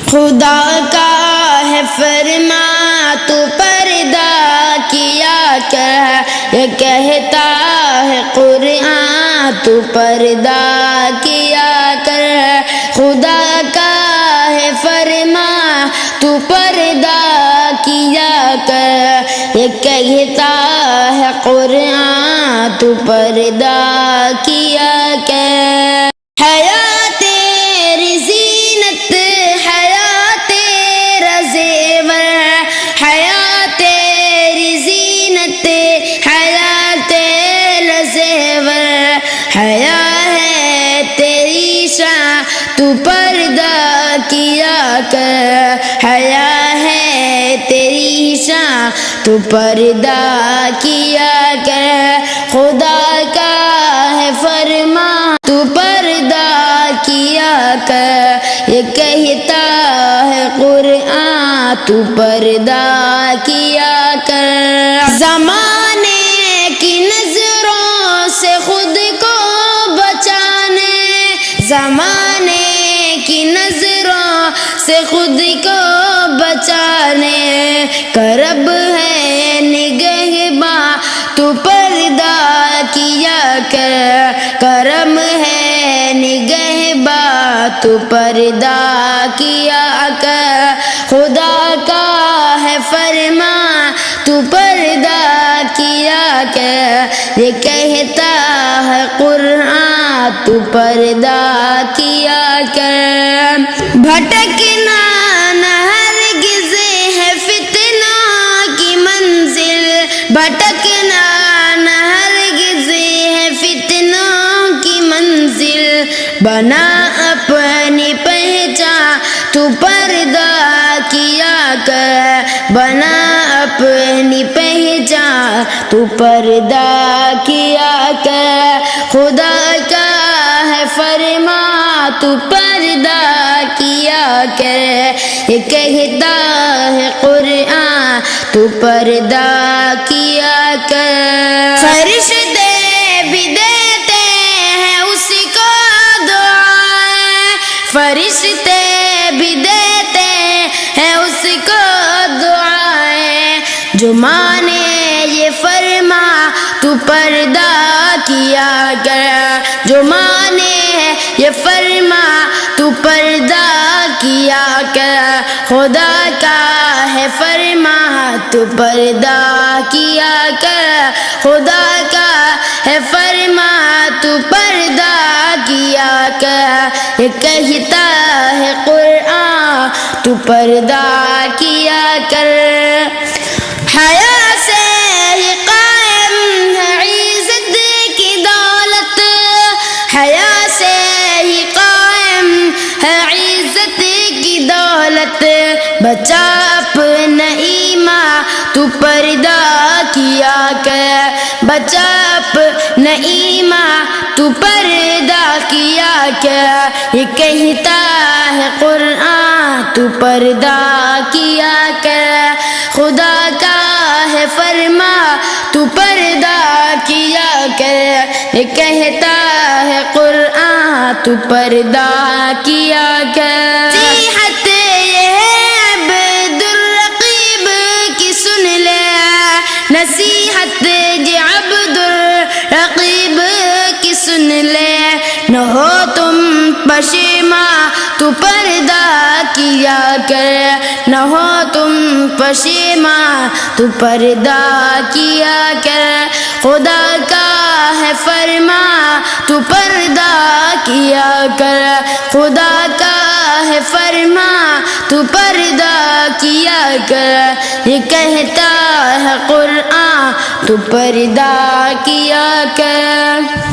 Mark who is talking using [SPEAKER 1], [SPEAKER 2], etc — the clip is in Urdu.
[SPEAKER 1] خدا کا ہے فرما تو پردہ کیا کر، یہ کہتا ہے قرآن تو پردہ کیا کر۔ خدا کا ہے فرما تو پردہ کیا کر، یہ کہتا ہے قرآن تو پردہ کیا کر۔ حیا تیری زینت، حیا تیرا زیور، حیا تیری زینت، حیا تیرا زیور، حیا ہے تیری شان تو پردہ کیا کر، حیا ہے تیری شان تو پردہ کیا کر۔ خدا کا ہے فرما تو پردہ کیا کر، یہ کہتا ہے قرآن تو پردہ کیا کر۔ زمانے کی نظروں سے خود کو بچانے، زمانے کی نظروں سے خود کو بچانے کا رب ہے نگہباں تو پردہ کیا کر، کرم ہے نگہباں تو پردہ کیا کر۔ خدا کا ہے فرما تو پردہ کیا کر، یہ کہتا ہے قرآن تو پردہ کیا کر۔ بھٹکنا نہ ہرگز ہے فتنوں کی منزل، بھٹکنا نہ ہرگز ہے فتنوں کی منزل، بنا اپنی پہچان تو پردہ کیا کر، بنا اپنی پہچان تو پردہ کیا کر۔ خدا کا ہے فرما تو پردہ کیا کر، یہ کہتا ہے قرآن تو پردہ کیا کر۔ فرشتے بھی دیتے ہیں اسی کو دعائیں، فرشتے بھی دیتے ہیں اسی کو دعائیں، جو مانے یہ فرما تو پردہ کیا کر، جو مانے یہ فرما تو پردہ کیا کر۔ خدا کا ہے فرما تو پردہ کیا کر، خدا کا ہے فرما تو پردہ کیا کر، یہ کہتا ہے قرآن تو پردہ کیا کر۔ حیا سے ہی قائم ہے عزت کی دولت، حیا سے ہی قائم ہے عزت کی دولت، بچا اپنا ایمان تو پردہ کیا کر، بچا اپنا ایمان تو پردہ کیا کر، یہ کہتا ہے قرآن تو پردہ کیا کر۔ خدا کا ہے فرما تو پردہ کیا کر، یہ کہتا ہے قرآن تو پردہ کیا کر۔ نصیحت یہ ہے عبد الرقیب کی سن لے، نصیحت یہ عبد الرقیب کی سن لے، نہ ہو تم پشیماں تو پردہ کیا کر، نہ ہو تم پشیماں تو پردہ کیا کر۔ خدا کا ہے فرما تو پردہ کیا کر، خدا کا ہے فرما تو پردہ کیا کر، یہ کہتا ہے قرآن تو پردہ کیا کر۔